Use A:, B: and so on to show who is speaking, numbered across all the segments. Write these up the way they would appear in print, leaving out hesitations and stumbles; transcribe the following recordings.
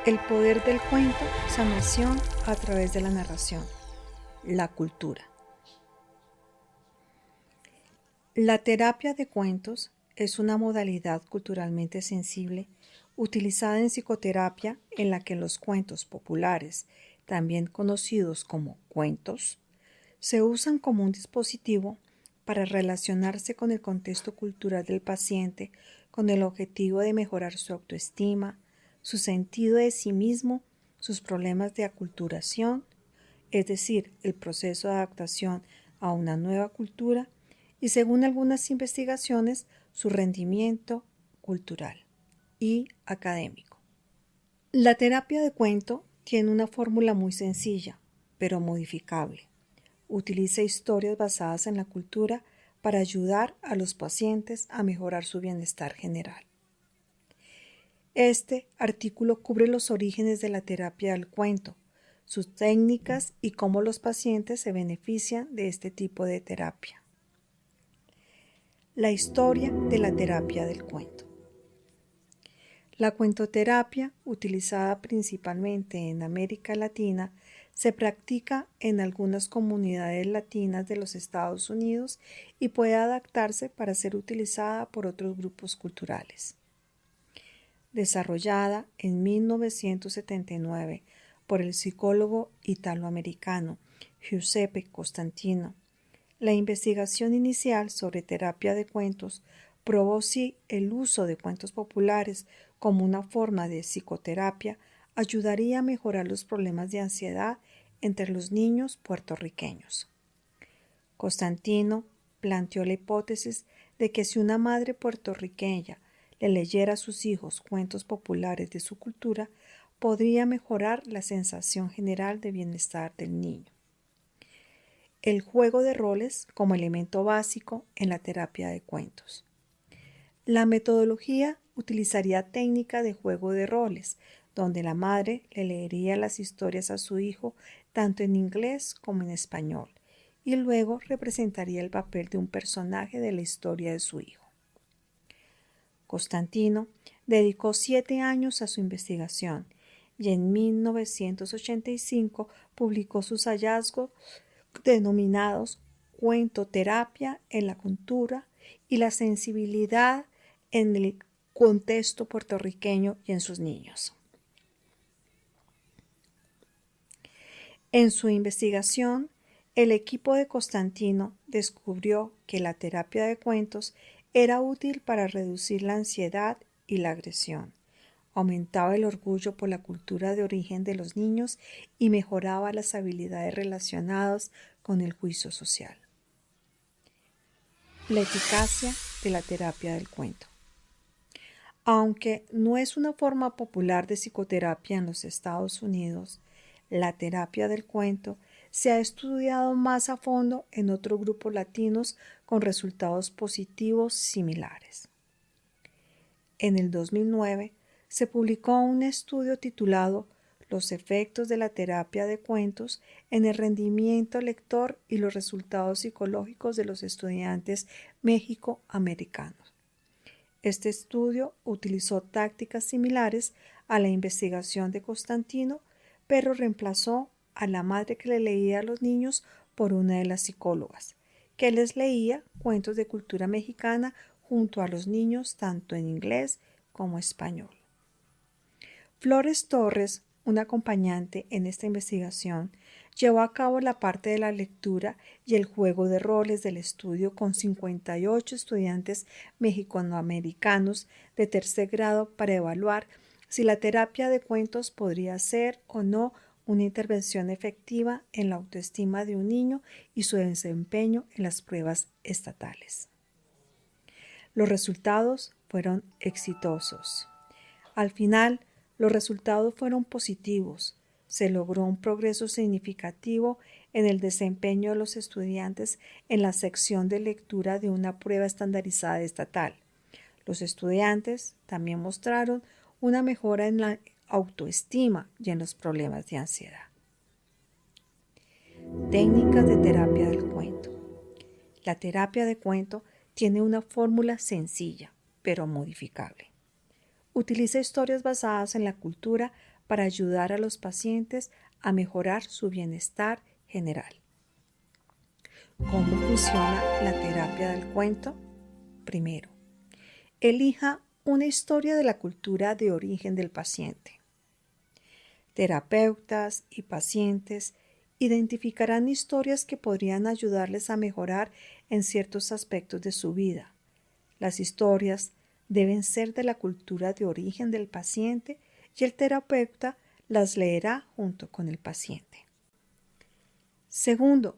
A: El poder del cuento, sanación a través de la narración. La cultura. La terapia de cuentos es una modalidad culturalmente sensible utilizada en psicoterapia en la que los cuentos populares, también conocidos como cuentos, se usan como un dispositivo para relacionarse con el contexto cultural del paciente con el objetivo de mejorar su autoestima, su sentido de sí mismo, sus problemas de aculturación, es decir, el proceso de adaptación a una nueva cultura y, según algunas investigaciones, su rendimiento cultural y académico. La terapia de cuento tiene una fórmula muy sencilla, pero modificable. Utiliza historias basadas en la cultura para ayudar a los pacientes a mejorar su bienestar general. Este artículo cubre los orígenes de la terapia del cuento, sus técnicas y cómo los pacientes se benefician de este tipo de terapia. La historia de la terapia del cuento. La cuentoterapia, utilizada principalmente en América Latina, se practica en algunas comunidades latinas de los Estados Unidos y puede adaptarse para ser utilizada por otros grupos culturales. Desarrollada en 1979 por el psicólogo italoamericano Giuseppe Costantino, la investigación inicial sobre terapia de cuentos probó si el uso de cuentos populares como una forma de psicoterapia ayudaría a mejorar los problemas de ansiedad entre los niños puertorriqueños. Costantino planteó la hipótesis de que si una madre puertorriqueña le leyera a sus hijos cuentos populares de su cultura, podría mejorar la sensación general de bienestar del niño. El juego de roles como elemento básico en la terapia de cuentos. La metodología utilizaría técnica de juego de roles, donde la madre le leería las historias a su hijo tanto en inglés como en español, y luego representaría el papel de un personaje de la historia de su hijo. Costantino dedicó 7 años a su investigación y en 1985 publicó sus hallazgos denominados Cuentoterapia en la cultura y la sensibilidad en el contexto puertorriqueño y en sus niños. En su investigación, el equipo de Costantino descubrió que la terapia de cuentos era útil para reducir la ansiedad y la agresión, aumentaba el orgullo por la cultura de origen de los niños y mejoraba las habilidades relacionadas con el juicio social. La eficacia de la terapia del cuento. Aunque no es una forma popular de psicoterapia en los Estados Unidos, la terapia del cuento se ha estudiado más a fondo en otros grupos latinos con resultados positivos similares. En el 2009 se publicó un estudio titulado Los efectos de la terapia de cuentos en el rendimiento lector y los resultados psicológicos de los estudiantes mexicoamericanos. Este estudio utilizó tácticas similares a la investigación de Costantino, pero reemplazó a la madre que le leía a los niños por una de las psicólogas, que les leía cuentos de cultura mexicana junto a los niños tanto en inglés como español. Flores Torres, una acompañante en esta investigación, llevó a cabo la parte de la lectura y el juego de roles del estudio con 58 estudiantes mexicoamericanos de tercer grado para evaluar si la terapia de cuentos podría ser o no una intervención efectiva en la autoestima de un niño y su desempeño en las pruebas estatales. Los resultados fueron exitosos. Al final, los resultados fueron positivos. Se logró un progreso significativo en el desempeño de los estudiantes en la sección de lectura de una prueba estandarizada estatal. Los estudiantes también mostraron una mejora en la autoestima y en los problemas de ansiedad. Técnicas de terapia del cuento. La terapia de cuento tiene una fórmula sencilla, pero modificable. Utiliza historias basadas en la cultura para ayudar a los pacientes a mejorar su bienestar general. ¿Cómo funciona la terapia del cuento? Primero, elija una historia de la cultura de origen del paciente. Terapeutas y pacientes identificarán historias que podrían ayudarles a mejorar en ciertos aspectos de su vida. Las historias deben ser de la cultura de origen del paciente y el terapeuta las leerá junto con el paciente. Segundo,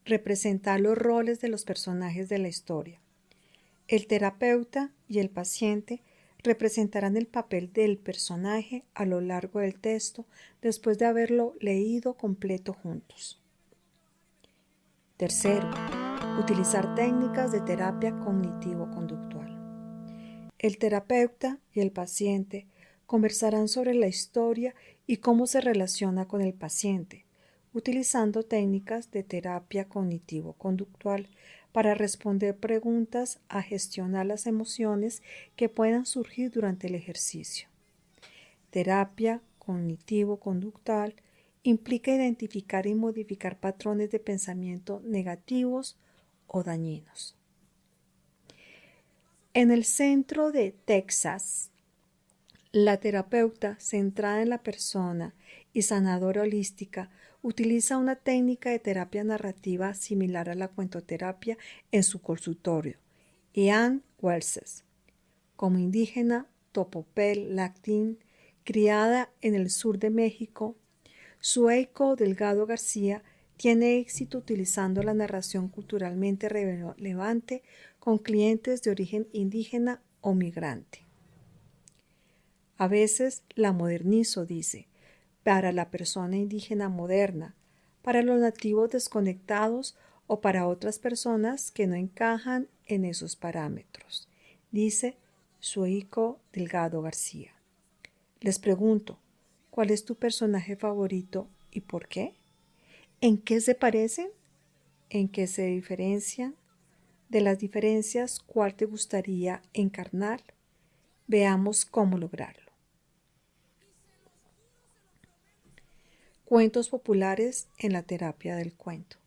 A: representar los roles de los personajes de la historia. El terapeuta y el paciente representarán el papel del personaje a lo largo del texto después de haberlo leído completo juntos. Tercero, utilizar técnicas de terapia cognitivo-conductual. El terapeuta y el paciente conversarán sobre la historia y cómo se relaciona con el paciente, utilizando técnicas de terapia cognitivo-conductual para responder preguntas a gestionar las emociones que puedan surgir durante el ejercicio. Terapia cognitivo-conductual implica identificar y modificar patrones de pensamiento negativos o dañinos. En el centro de Texas, la terapeuta, centrada en la persona y sanadora holística, utiliza una técnica de terapia narrativa similar a la cuentoterapia en su consultorio. Ian Welses, como indígena Topopel Lactín, criada en el sur de México, Sueiko Delgado García tiene éxito utilizando la narración culturalmente relevante con clientes de origen indígena o migrante. A veces la modernizo, dice, para la persona indígena moderna, para los nativos desconectados o para otras personas que no encajan en esos parámetros, dice Sueiko Delgado García. Les pregunto, ¿cuál es tu personaje favorito y por qué? ¿En qué se parecen? ¿En qué se diferencian? De las diferencias, ¿cuál te gustaría encarnar? Veamos cómo lograrlo. Cuentos populares en la terapia del cuento.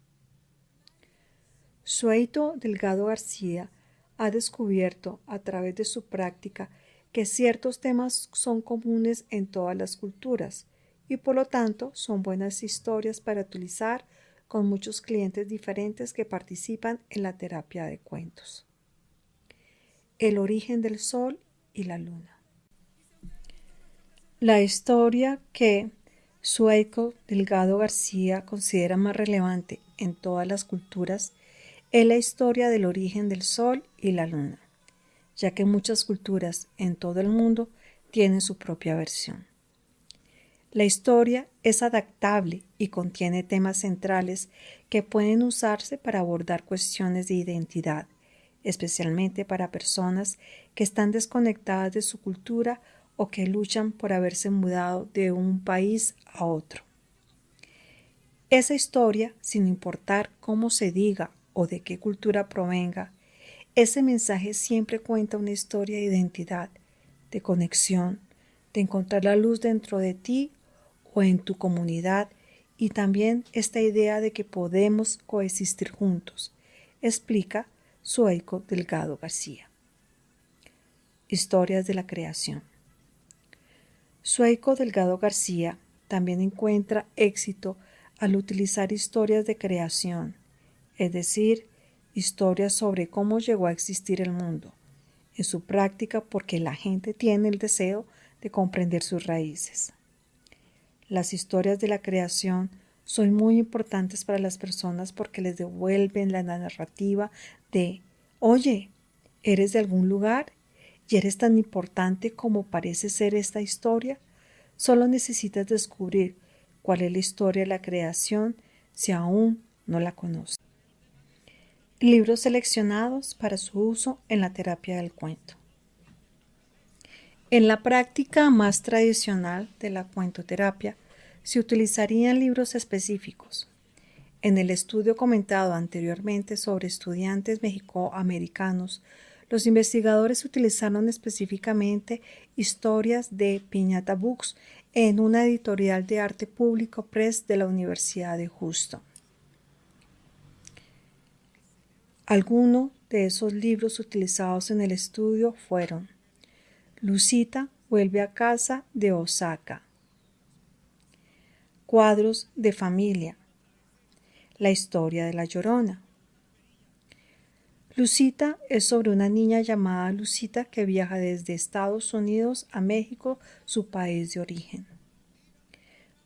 A: Sueiko Delgado García ha descubierto a través de su práctica que ciertos temas son comunes en todas las culturas y por lo tanto son buenas historias para utilizar con muchos clientes diferentes que participan en la terapia de cuentos. El origen del sol y la luna. La historia que Sueiko Delgado García considera más relevante en todas las culturas es la historia del origen del sol y la luna, ya que muchas culturas en todo el mundo tienen su propia versión. La historia es adaptable y contiene temas centrales que pueden usarse para abordar cuestiones de identidad, especialmente para personas que están desconectadas de su cultura o que luchan por haberse mudado de un país a otro. Esa historia, sin importar cómo se diga o de qué cultura provenga, ese mensaje siempre cuenta una historia de identidad, de conexión, de encontrar la luz dentro de ti o en tu comunidad y también esta idea de que podemos coexistir juntos, explica Sueiko Delgado García. Historias de la creación. Sueiko Delgado García también encuentra éxito al utilizar historias de creación, es decir, historias sobre cómo llegó a existir el mundo, en su práctica porque la gente tiene el deseo de comprender sus raíces. Las historias de la creación son muy importantes para las personas porque les devuelven la narrativa de, oye, ¿eres de algún lugar? ¿Y eres tan importante como parece ser esta historia? Solo necesitas descubrir cuál es la historia de la creación si aún no la conoces. Libros seleccionados para su uso en la terapia del cuento. En la práctica más tradicional de la cuentoterapia se utilizarían libros específicos. En el estudio comentado anteriormente sobre estudiantes mexicoamericanos, los investigadores utilizaron específicamente historias de Piñata Books en una editorial de arte público Press de la Universidad de Houston. Algunos de esos libros utilizados en el estudio fueron Lucita vuelve a casa de Osaka, Cuadros de familia, La historia de la Llorona. Lucita es sobre una niña llamada Lucita que viaja desde Estados Unidos a México, su país de origen.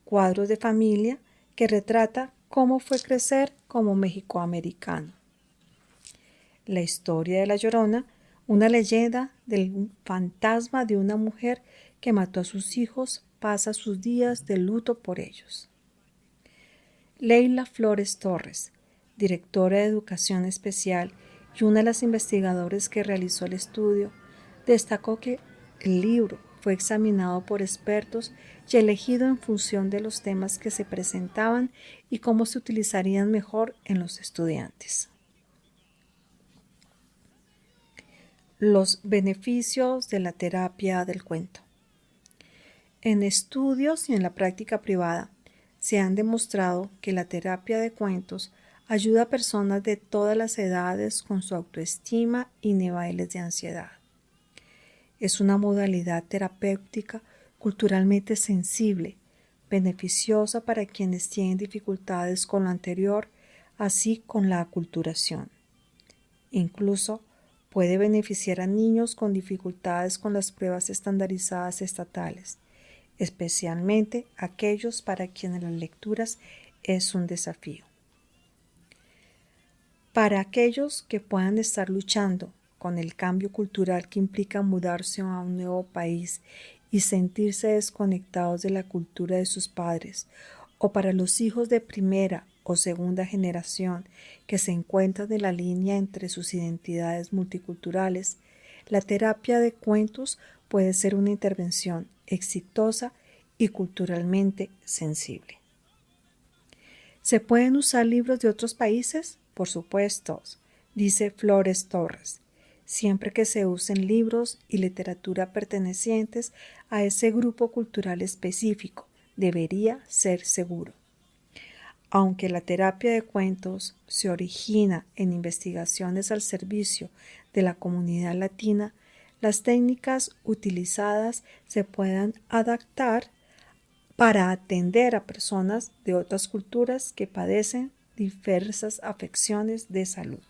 A: Cuadros de familia, que retrata cómo fue crecer como mexicoamericano. La historia de la Llorona, una leyenda del fantasma de una mujer que mató a sus hijos, pasa sus días de luto por ellos. Leila Flores Torres, directora de Educación Especial y una de las investigadoras que realizó el estudio, destacó que el libro fue examinado por expertos y elegido en función de los temas que se presentaban y cómo se utilizarían mejor en los estudiantes. Los beneficios de la terapia del cuento. En estudios y en la práctica privada se han demostrado que la terapia de cuentos ayuda a personas de todas las edades con su autoestima y niveles de ansiedad. Es una modalidad terapéutica culturalmente sensible, beneficiosa para quienes tienen dificultades con lo anterior, así con la aculturación. Incluso puede beneficiar a niños con dificultades con las pruebas estandarizadas estatales, especialmente aquellos para quienes las lecturas es un desafío. Para aquellos que puedan estar luchando con el cambio cultural que implica mudarse a un nuevo país y sentirse desconectados de la cultura de sus padres, o para los hijos de primera o segunda generación que se encuentran en la línea entre sus identidades multiculturales, la terapia de cuentos puede ser una intervención exitosa y culturalmente sensible. ¿Se pueden usar libros de otros países? Por supuesto, dice Flores Torres, siempre que se usen libros y literatura pertenecientes a ese grupo cultural específico, debería ser seguro. Aunque la terapia de cuentos se origina en investigaciones al servicio de la comunidad latina, las técnicas utilizadas se pueden adaptar para atender a personas de otras culturas que padecen diversas afecciones de salud.